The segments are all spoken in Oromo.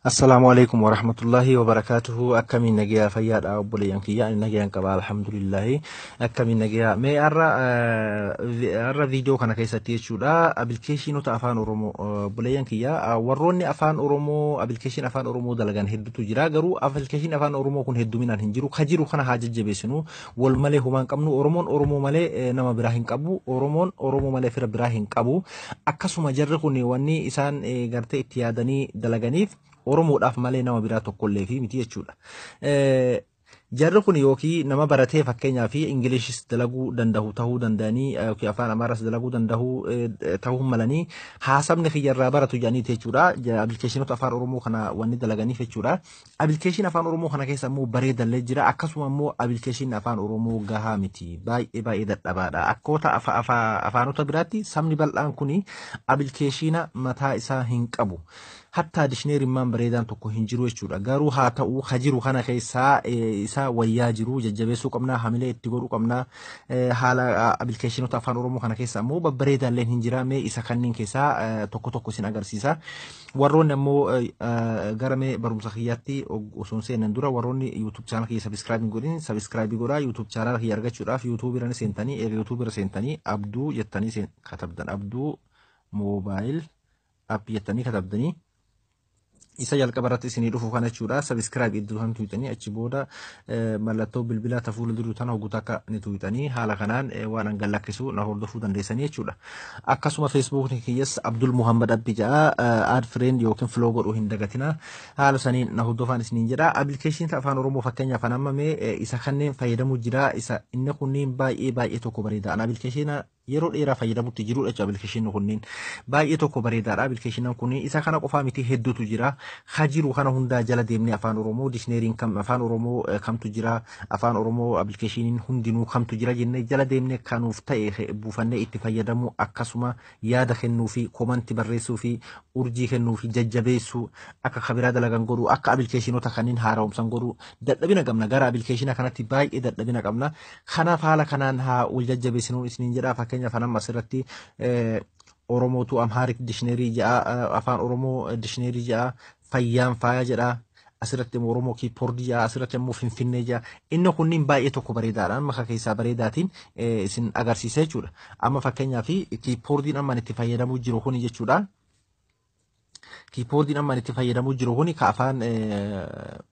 Assalamualaikum warahmatullahi wabarakatuh. Akkamiin nagaa fayyaadha obboleeyyan kiyya nagaan qaba alhamdulillah. Akkamiin nagaa mee arra viidiyoo kana keessatti jechuudha applicationota afaan oromoo obboleeyyan kiyya warroonni afaan oromoo application afaan oromoo dalagan hedduutu jira garuu application afaan oromoo kun hedduminaan hin jiru ka jiru kana haa jajjabeessinu wal malee humaan qabnu oromoon oromoo malee nama biraa hin qabu oromoon oromoo malee fira biraa hin qabu akkasuma jarri kun wanni isaan gartee itti yaadanii dalaganiif Oromoodhaaf malee nama biraa tokkollee fi miti jechuudha. Jarri kun yookiin nama baratee fakkeenyaa fi Ingilishis dalaguu danda'u ta'uu danda'anii yookiin afaan Amaaras dalaguu danda'u ta'uu malanii haasabni kiyyarraa baratu jedhanii jechuudha. Appilikeeshinoota afaan Oromoo kana wanni dalaganiif jechuudha. Appilikeeshin afaan Oromoo kana keessa immoo bareedallee jira. Akkasuma immoo appilikeeshin afaan Oromoo gahaa miti. Baay'ee dadhabaadha. Akkoota afaanota biraatti sabni bal'aan kuni appilikeeshina mataa isaa hin qabu. Hatta dictionary man bareedaan tokko hin jiru jechuudha. Garuu haa ta'u hajiru kana keessaa isa wayyaa jiru jajjabeessuu qabna hamilee itti godhuu qabna haala appilikeeshinoota afaan Oromoo kana keessaa immoo babbareedaallee hin jira mee isa kanneen keessaa tokko isin agarsiisa. Warroonni ammoo gara mee barumsa kiyyaatti osoo seenan dura warroonni YouTube channel kiyya subscribe godhin subscribe godhaa YouTube channel kiyya argachuudhaaf YouTube irra seentanii YouTube irra seentanii Abduu jettanii katabdan Abduu mobile app jettanii katabdanii isa jalqabarratti isinii dhufu kana jechuudha subscribe iddoo kan tuutanii achi booda mallattoo bilbilaa tafuula duruu tana hogguu takka ni tuutanii haala kanaan waan angalakkisu na hordofuu dandeessanii jechuudha. Akkasuma Facebook kiyyas Abdul Muhammad Abbi ja'a add friend yookiin follow godhuu hin dagatina haala saniin na hordofaan isiniin jedha. Application afaan Oromoo fakkeenyaaf anamame isa kanneen fayyadamuu jira isa inni kunniin baay'ee tokko bareeda. Application yeroo dheeraa fayyadamutti jirudha jechuudha appilikeeshinni kunniin baay'ee tokko bareedaadha. Appilikeeshinan kun isa kana qofaa miti hedduutu jira. Hajiru kana hundaa jala deemnee afaan Oromoo dictionary'n kam afaan Oromoo kamtu jira afaan Oromoo appilikeeshiniin hundinuu kamtu jira jennee jala deemnee kanuuf ta'e buufannee itti fayyadamu akkasuma yaada kennuu fi komanti barreessuu fi urjii kennuu fi jajjabeessuu akka kabiraa dalagan godhuu akka appilikeeshinoota kanneen haara'umsan godhuu dadhabina qabna gara appilikeeshina kanatti baay'ee dadhabina qabna. Kanaaf haala kanaan haa wal jajjabeessinuun isiniin jedha. Fakkeenyaaf anam asirratti Oromootu Amhaarik dictionary ja'a afaan Oromoo dictionary ja'a fayyaan faaya jedha asirratti Oromoo keyboard ja'a asirratti immoo Finfinnee ja'a inni kunniin baay'ee tokko bareedaadha maka keessaa bareedaatiin isin agarsiisa jechuudha. Amma fakkeenyaaf keyboardiin amma itti fayyadamuu jiru kuni jechuudha. Keyboardiin amma itti fayyadamuu jiru kuni ka afaan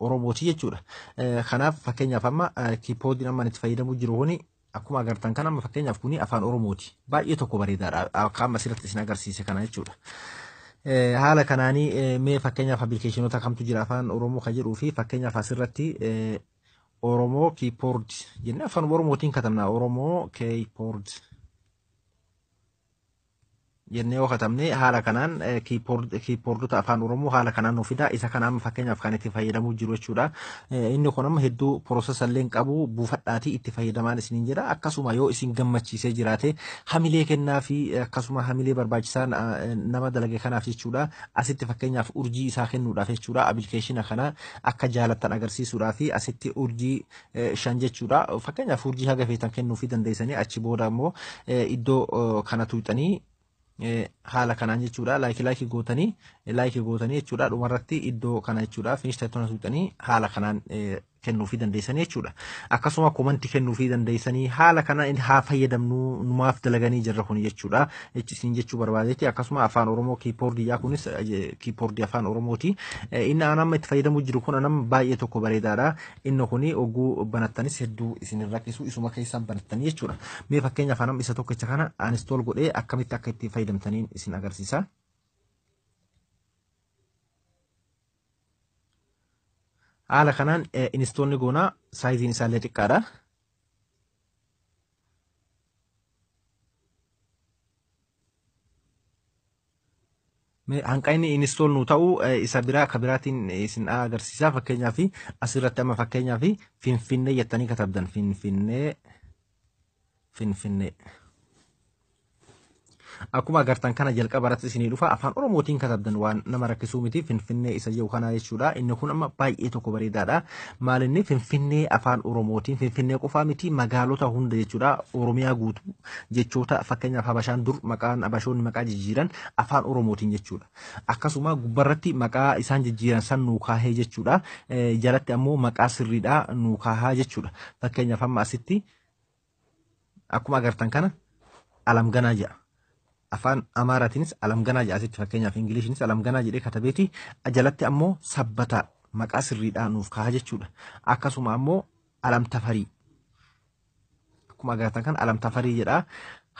Oromooti jechuudha. Kanaaf fakkeenyaaf amma keyboardiin amma itti fayyadamuu jiru kuni akkuma agartan kana amma fakkeenyaaf kuni afaan Oromooti baay'ee tokko bareedaadha akka amma asirratti isin agarsiise kana jechuudha. Haala kanaanii mee fakkeenyaaf appilikeeshinoota kamtu jira afaan Oromoo kan jedhuu fi fakkeenyaaf asirratti Oromoo keyboard jennee afaan Oromootiin katabna Oromoo keyboard jennee yoo katabne haala kanaan keyboardota afaan Oromoo haala kanaan nu fida isa kana amma fakkeenyaaf kan itti fayyadamuu jiru jechuudha. Inni kun amma hedduu processallee qabu buufadhaatii itti fayyadamaan isiniin jedha. Akkasuma yoo isin gammachiisee jiraate hamilee kennaa fi akkasuma hamilee barbaachisaa nama dalage kanaaf jechuudha. Asitti fakkeenyaaf urjii isaa kennuudhaaf jechuudha. Appilikeeshina kana akka jaalattan agarsiisuudhaaf fi asitti urjii 5 jechuudha. Fakkeenyaaf urjii haga feetan kennuufii dandeessanii achi booda immoo iddoo kana tuuxanii haala kanaan jechuudha laayikii gootanii jechuudha dhumarratti iddoo kana jechuudha finish taatona tuuxanii haala kanaan kennuufii dandeessanii jechuudha. Akkasuma komanti kennuufii dandeessanii haala kanaan haa fayyadamnu numaaf dalaganii jirra kun jechuudha. Isin jechuu barbaadetti akkasuma afaan Oromoo keyboardii yaa kunis keyboardii afaan Oromooti. Inni anamma itti fayyadamuu jiru kun anamma baay'ee tokko bareedaadha. Inni kuni oguu banattanis hedduu isin rakkisu isuma keessaan banattanii jechuudha. Mee fakkeenyaaf anamma isa tokkicha kana uninstall godhee akkamitti akka itti fayyadamtaniin isin agarsiisa. Haala kanaan installni goonaa saayiziin isaallee xiqqaadha. Hanqa inni install nu ta'u isa biraa akka biraatiin isin agarsiisa. Fakkeenyaaf asirratti amma fakkeenyaaf Finfinnee jettanii katabdan Finfinnee. akkuma agartan kana jalqaba irratti isinii dhufa afaan oromootiin katabdan waan nama rakkisuu miti finfinnee isa jedhu kana jechuudha inni kun amma baay'ee tokko bareedaadha maal inni finfinnee afaan oromootiin finfinnee qofaa miti magaalota hunda jechuudha oromiyaa guutuu jechoota fakkeenyaaf habashaan dur maqaan habashoonni maqaa jijjiiran afaan oromootiin jechuudha akkasuma gubbarratti maqaa isaan jijjiiran san nuu kaahee jechuudha jalatti ammoo maqaa sirriidha nuu kaahaa jechuudha fakkeenyaaf amma asitti akkuma agartan kana alam ganaa jedha afaan amaaraatiinis alam ganaa jedha asitti fakkeenyaaf ingiliishiinis alam ganaa jedhee katabeeti jalatti ammoo sabbata maqaa sirriidhaa nuuf kaaha jechuudha akkasuma ammoo alam tafarii akkuma agartan kan alam tafarii jedha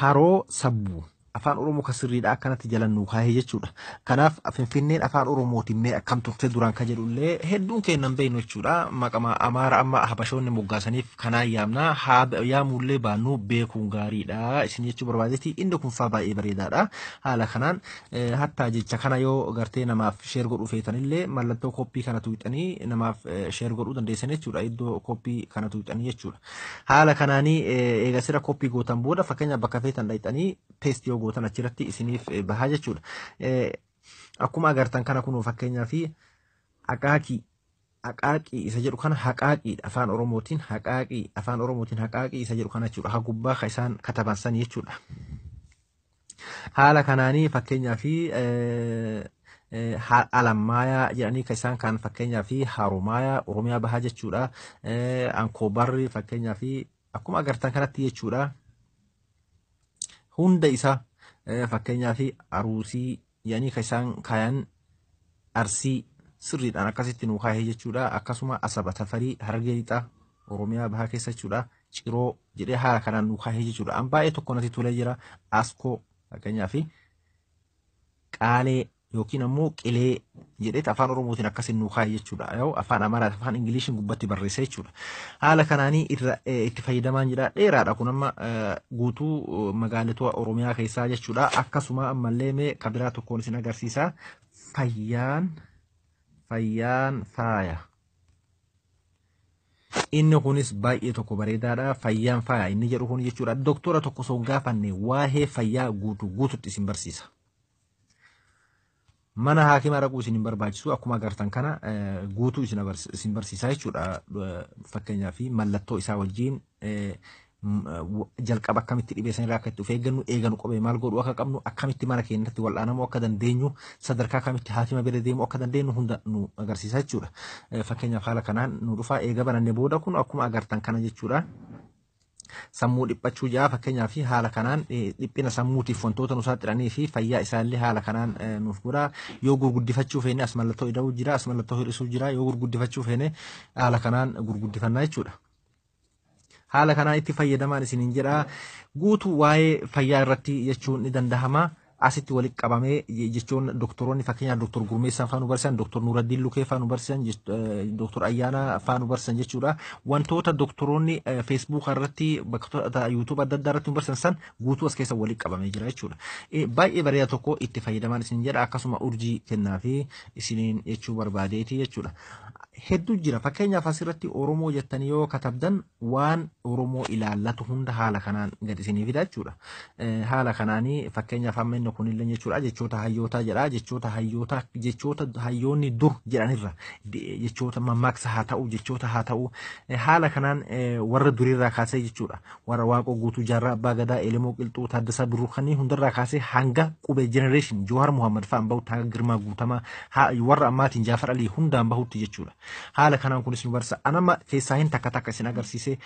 haroo sabbuu afaan oromoo ka sirriidhaa akkanatti jalan nuu kaahee jechuudha kanaaf finfinneen afaan oromootiin mee akkam turte duraan ka jedhullee hedduun kennan beeknu jechuudha maqama amaara amma habashoonni moggaasaniif kanaan yaamna yaamullee baannu beekuun gaariidha isin jechuu barbaadetti inni kun faa baay'ee bareedaadha haala kanaan hatta jecha kana yoo gartee namaaf sheer godhuu feetanillee mallattoo koppii kana tuuxanii namaaf sheer godhuu dandeessan jechuudha iddoo koppii kana tuuxanii jechuudha haala kanaanii eega sira koppii gootan booda fakkeenya bakka feetan dhayxanii peestii yoo gootan achirratti isiniif bahaa jechuudha akkuma agartan kana kun fakkeenyaa fi haqaaqii isa jedhu kana haqaaqii afaan oromootiin haqaaqii isa jedhu kana jechuudha hagubbaa ka isaan kataban san jechuudha haala kanaanii fakkeenyaa fi alamaayaa jedhanii ka isaan kan fakkeenyaa fi harumaayaa oromiyaa bahaa jechuudha ankoobarri fakkeenyaa fi akkuma agartan kanatti jechuudha hunda isaa fakkeenyaa fi aruusii jedhanii ka isaan kaayan arsii sirriidhaan akkasitti nuu kaahee jechuudha akkasuma asaba tafarii harargee lixaa oromiyaa bahaa keessa jechuudha ciroo jedhee haala kanaan nuu kaahee jechuudha an baay'ee tokko natti tolee jira askoo fakkeenyaa fi qaalee yookiin ammoo qilee jedheet afaan oromootiin akkasin nuu kaahee jechuudha yoo afaan amaaraat afaan ingiliishiin gubbatti barreessa jechuudha haala kanaanii itti fayyadamaan jira dheeraadha kun amma guutuu magaalota oromiyaa keessaa jechuudha akkasuma ammallee mee kabiraa tokkoon isin agarsiisa fayyaan faaya inni kunis baay'ee tokko bareedaadha fayyaan faaya inni jedhu kun jechuudha doktora tokko son gaafanne waa'ee fayyaa guututti isin barsiisa mana haakima dhaquu isin hin barbaachisu akkuma agartan kana guutuu isin barsiisaa jechuudha fakkeenyaa fi mallattoo isaa wajjiin jalqaba akkamitti dhibee sanirraa akka itti of eeggannu qobee maal godhu akka qabnu akkamitti mana keenyatti wal'aanamuu akka dandeenyu sadarkaa akkamitti haakima bira deemuu akka dandeenyu hunda nu agarsiisa jechuudha fakkeenyaaf haala kanaan nu dhufaa eega bananne booda kun akkuma agartan kana jechuudha sammuu dhiphachuu jaa fakkeenyaa fi haala kanaan dhiphina sammuutiif wantoota nu saaxilanii fi fayyaa isaallee haala kanaan nuuf godha yoo gurguddifachuu feene as mallattoo ida'uu jira as mallattoo hir'isuu jira yoo gurguddifachuu feene haala kanaan gurguddifannaa jechuudha. haala kanaan itti fayyadamaan isiniin jedha guutuu waa'ee fayyaa irratti jechuun ni dandahama asitti walitti qabamee jechuun doktoroonni fakkeenyaaf doktor Gurmeessaa faa nu barsiisan doktor Nuraddiin Lukee faa nu barsiisan doktor Ayyaanaa faa nu barsiisan jechuudha wantoota doktoroonni feesbuuk irratti bakka yuutuub adda addaa irratti nu barsiisan san guutuu as keessa walitti qabamee jira jechuudha baay'ee bareeda tokko itti fayyadamaan isiniin jedha akkasuma urjii kennaa fi isiniin jechuu barbaadeeti jechuudha hedduu jira fakkeenyaaf asirratti oromoo jettanii yoo katabdan waan oromoo ilaallatu hunda haala kanaan gad isinii fida jechuudha haala kanaanii fakkeenyaaf amma inni kunillee jechuudha jechoota hayyootaa jedha jechoota hayyoonni dur jedhanirra jechoota mammaaksa haa ta'u jechoota haa ta'u haala kanaan warra durirraa kaasee jechuudha warra waaqoo guutuu jaarraa abbaa gadaa elemoo qilxuu taaddasaa birruu kanneen hundarraa kaasee hanga qubee jenereeshin Jawaar Muhammad fa'aan bahutti hanga Girmaa Guutamaa warra ammaatiin Jaafar Alii hundaan bahutti jechuudha haala kanaan kunis nu barsa anama keessaa hin takka isin agarsiise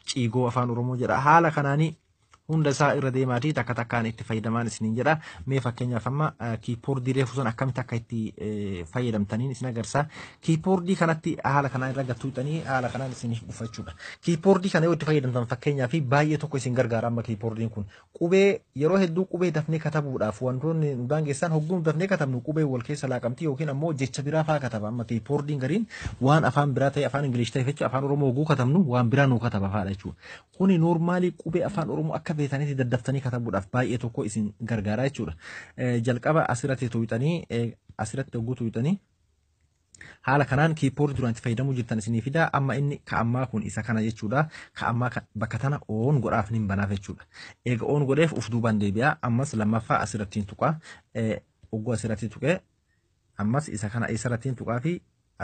ciigoo afaan oromoo jedha haala kanaanii hunda isaa irra deemaatii takka takkaan itti fayyadamaan isiniin jedha mee fakkeenyaaf amma kiipoordii reefu sun akkamitti akka itti fayyadamtaniin isin agarsiisa kiipoordii kanatti haala kanaan irra gattuutanii haala kanaan isiniif dhufachuudha kiipoordii kana yoo itti fayyadamtan fakkeenyaaf baay'ee tokko isin gargaara amma kiipoordiin kun qubee yeroo hedduu qubee dafnee katabuudhaaf wantoonni nu daangessan hogguu dafnee katabnu qubee wal keessa laaqamtii yookiin ammoo jecha biraa faa kataba amma kiipoordiin gariin waan afaan biraa ta'e afaan ingilish ta'e jechuudha afaan oromoo hogguu katabnu waan biraa nu kataba faadha jechuudha kuni noormaalii qubee afaan oromoo akka beetanitti daddaftanii katabuudhaaf baay'ee tokko isin gargaara jechuudha jalqaba asirratti tuuxanii asirratti hogguu tuuxanii haala kanaan keyboard duraan itti fayyadamuu jirtan isinii fida amma inni ka ammaa kun isa kana jechuudha ka ammaa bakka tana on godhaaf nin banaaf jechuudha eega on godheef uf duubaan deebi'a ammas lammaffaa asirrattiin tuqaa oggoo asirratti tuqee ammas isa kana isarrattiin tuqaa fi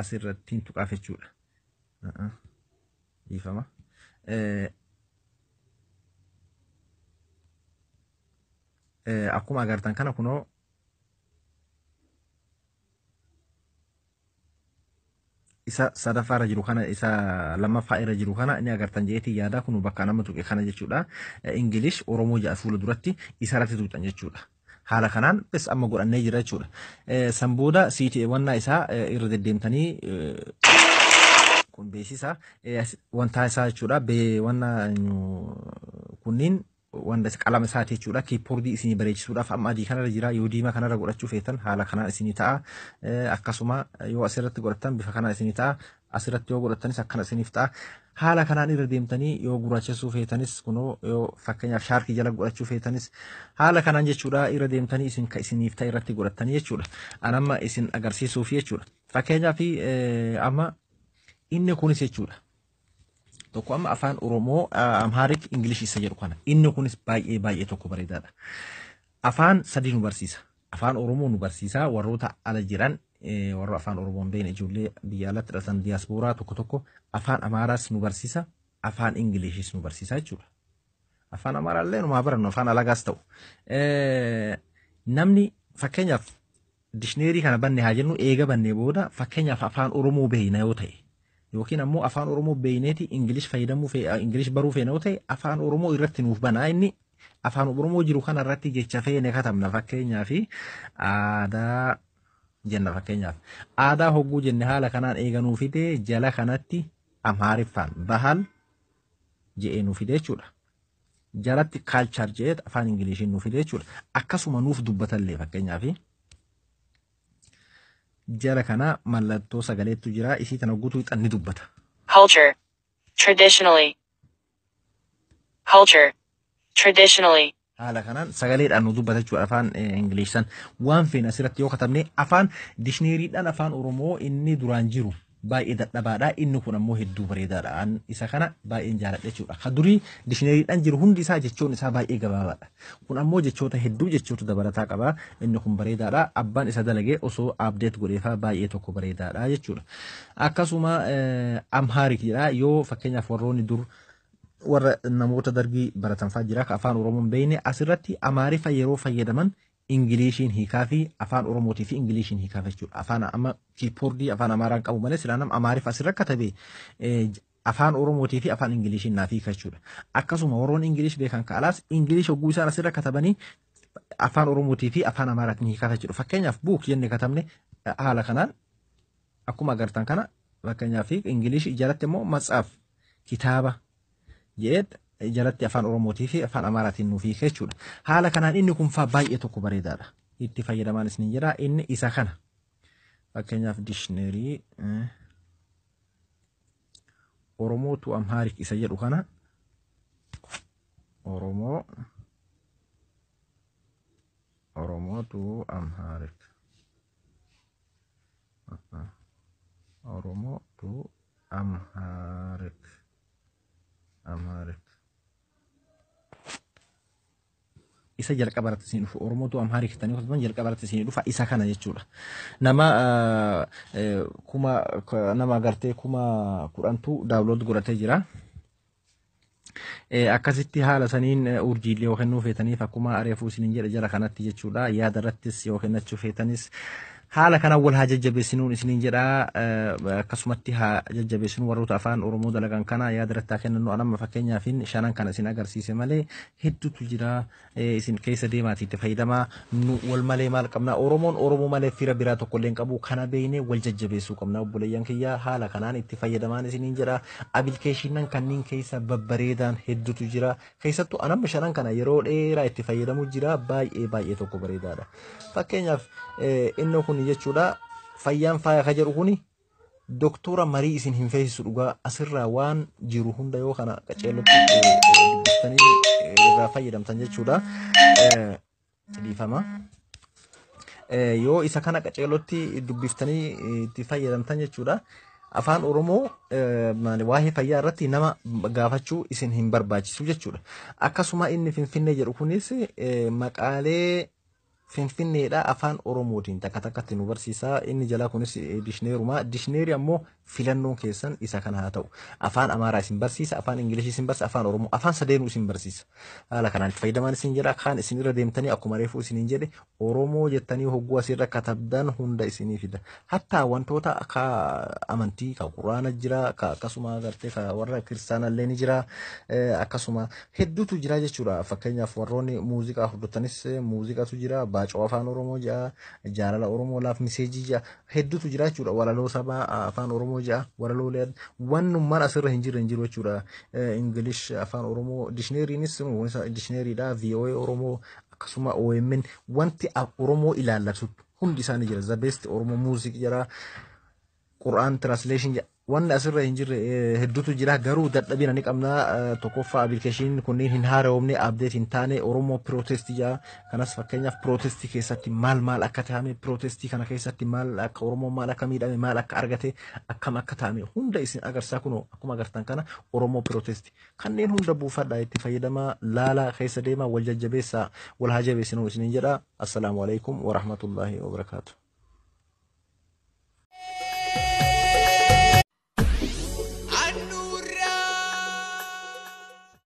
asirrattiin tuqaaf jechuudha ifama akkuma agartan kana kunoo isa sadaffaa irra jiru kana isa lammaffaa irra jiru kana inni agartan jeetii yaada kun bakka nama tuqe kana jechuudha English Oromoo ja'a fuula duratti isa irratti tuqxan jechuudha haala kanaan bes amma godhannee jira jechuudha san booda siitii wannaa isaa irra deddeemtanii kun beeksisa wanta isaa jechuudha wannaa kunniin wanda qalama isaati jechuudha keyboardii isinii bareechisuudhaaf amma adii kanarra jira yoo diimaa kanarra godhachuu feetan haala kanaan isinii ta'a akkasuma yoo asirratti godhatan bifa kanaan isinii ta'a asirratti yoo godhatanis akkana isiniif ta'a haala kanaan irra deemtanii yoo gurraachessuu feetanis kunoo yoo fakkeenyaaf shaarkii jala godhachuu feetanis haala kanaan jechuudha irra deemtanii isin ka isiniif ta'e irratti godhatanii jechuudha anamma isin agarsiisuuf jechuudha fakkeenyaaf amma inni kunis jechuudha tokko amma afaan Oromoo Amharic English isa jedhu kana inni kunis baay'ee tokko bareedaadha afaan sadii nu barsiisa afaan Oromoo nu barsiisa warroota ala jiran warra afaan Oromoon beekne ijoollee biyya alatti dhalatan diiyaaspooraa tokko afaan Amaaraas nu barsiisa afaan Ingilishis nu barsiisa jechuudha afaan Amaaraallee numaa barannu afaan alagaas ta'u namni fakkeenyaaf dishneerii kana banne haa jennu eega bannee booda fakkeenyaaf afaan Oromoo beekna yoo ta'e yookiin ammoo afaan Oromoo beeyneeti Ingilish fayyadamuu Ingilish baruu feena yoo ta'e afaan Oromoo irratti nuuf banaa inni afaan Oromoo jiru kana irratti jecha feene katabna fakkeenyaaf aadaa jenna fakkeenyaaf aadaa hogguu jenne haala kanaan eeganuu fide jala kanatti Amhaariffaan bahal je'ee nuuf fide jechuudha jalatti culture je'ee afaan Ingiliishiin nuuf fide jechuudha akkasuma nuuf dubbatallee fakkeenyaaf jala kana mallattoo sagaleettu jira isii tana guutuu ixanni dubbata. Culture. Traditionally. Haala kanaan sagaleedhaan nu dubbata jechuudha afaan Ingiliishan waan feene asirratti yoo katabne afaan dishneeriidhaan afaan Oromoo inni duraan jiru baay'ee dadhabaadha inni kun ammoo hedduu bareedaadha isa kana baay'een jaaladha jechuudha ka durii dishneeriidhaan jiru hundi isaa jechoon isaa baay'ee gabaabaadha kun ammoo jechoota hedduu jechoota dabalataa qaba inni kun bareedaadha abbaan isa dalagee osoo update godheefaa baay'ee tokko bareedaadha jechuudha akkasuma Amhaarik jedha yoo fakkeenyaaf warroonni dur warra namoota dargii baratanfaa jira ka afaan Oromoon beekne asirratti Amaariffa yeroo fayyadaman Ingiliishiin hiikaa fi afaan Oromootii fi Ingiliishiin hiikaa jechuudha. Afaan amma keyboardii afaan Amaaraan qabu malee silaanam Amaariffa asirra katabe afaan Oromootii fi afaan Ingiliishiin naaf hiika jechuudha. Akkasuma warroon Ingiliish beekan kaalaas Ingiliish hogguu isaan asirra katabanii afaan Oromootii fi afaan Amaaraatiin hiikaa jechuudha. Fakkeenyaaf buuk jenne katabne haala kanaan akkuma agartan kana fakkeenyaaf Ingiliish jalatti immoo matsaaf kitaaba jedhe jalatti afaan Oromootii fi afaan Amaaraatiin nuuf hiika jechuudha. Haala kanaan inni kun faa baay'ee tokko bareedaadha. Itti fayyadamaanis ni jira inni isa kana. Fakkeenyaaf dishneerii Oromoo tu Amhaarik isa jedhu kana Oromoo tu Amhaarik Oromoo tu Amhaarik isa jalqabarratti isin dhufu Oromootu Amhaarik tanii akkasumas jalqabarratti isin dhufa isa kana jechuudha. Nama agartee 10,000 daawunlood godhatee jira. Akkasitti haala saniin urjiilee yoo kennuu feetaniif akkuma areefuu isiniin jedha jala kanatti jechuudha. Yaada irrattis yoo kennachuu feetanis haala kana wal haa jajjabeessinuun isiniin jedha akkasumatti haa jajjabeessinu warroota afaan Oromoo dalagan kana yaada irratti haa kennu anamma fakkeenyaaf shanan kana isin agarsiise malee hedduutu jira isin keessa deemaati itti fayyadamaa nu wal malee maal qabna Oromoon Oromoo malee fira biraa tokko illee qabu kana beeknee wal jajjabeessuu qabna obboleeyyan kiyya haala kanaan itti fayyadamaan isiniin jedha appilikeeshiniin kanneen keessa babbareedaan hedduutu jira keessattuu anamma shanan kana yeroo dheeraa itti fayyadamu jira baay'ee tokko bareedaadha fakkeenyaaf inni kun jechuudha fayyaan faaya ka jedhu kuni doktora marii isin hin feesisu dhugaa asirraa waan jiru hunda yoo kana qaceellotti dubbistanii irraa fayyadamtan jechuudha dhiifama yoo isa kana qaceelotti dubbiftanii itti fayyadamtan jechuudha. Afaan Oromoo waa'ee fayyaa irratti nama gaafachuu isin hin barbaachisu jechuudha. Akkasuma inni Finfinnee jedhu kunis maqaalee Finfinneedha afaan Oromootiin takka takkatti nu barsiisa. Inni jalaa kunis dishneeruma. Dishneerii ammoo filannoon keessan isa kana haa ta'u. Afaan Amaaraa isin barsiisa, afaan Ingilishii isin barsiisa, afaan Oromoo, afaan sadeenuu isin barsiisa. Haala kanaan itti fayyadaman isin jedha. Kaan isin irra deemtanii akkuma reefuu isiniin jedhe Oromoo jettanii hogguu asirra katabdan hunda isinii fida. Hatta wantoota akka amantii ka Quraana jira, ka akkasuma gartee ka warra kiristaanallee ni jira, akkasuma hedduutu jira jechuudha. Fakkeenyaaf warroonni muuziqaa hordotanis muuziqaatu jira. Baacoo afaan Oromoo jira, jaalala Oromoo laaf miseejii jira, hedduutu jira jechuudha. Walaloo sabaa afaan Oromoo jira, walaloo wannummaan asirra hin jiru jechuudha. Ingilish afaan Oromoo dishneeriinis dishneeriidha. VOA Oromoo akkasuma OMN wanti Oromoo ilaallatu hundi isaanii jira. The best Oromoo music jira, Quran translation jira. Wanni asirra hin jirre hedduutu jira. Garuu dadhabina ni qabna. Tokkoffaa application kunniin hin haaromne update hin taane Oromoo protest jira. Kanas fakkeenyaaf protestii keessatti maal akka taame, protestii kana keessatti maal akka Oromoo maal akka miidhame, maal akka argate, akkam akka taame hunda isin agarsiisa. Kun akkuma agartan kana Oromoo protest kanneen hunda buufadhaa itti fayyadama. Laala keessa deema, wal jajjabeessa, wal haa jabeessinu isiniin jedha. Assalaamu alaikum wa rahmatullahi wa barakatuh.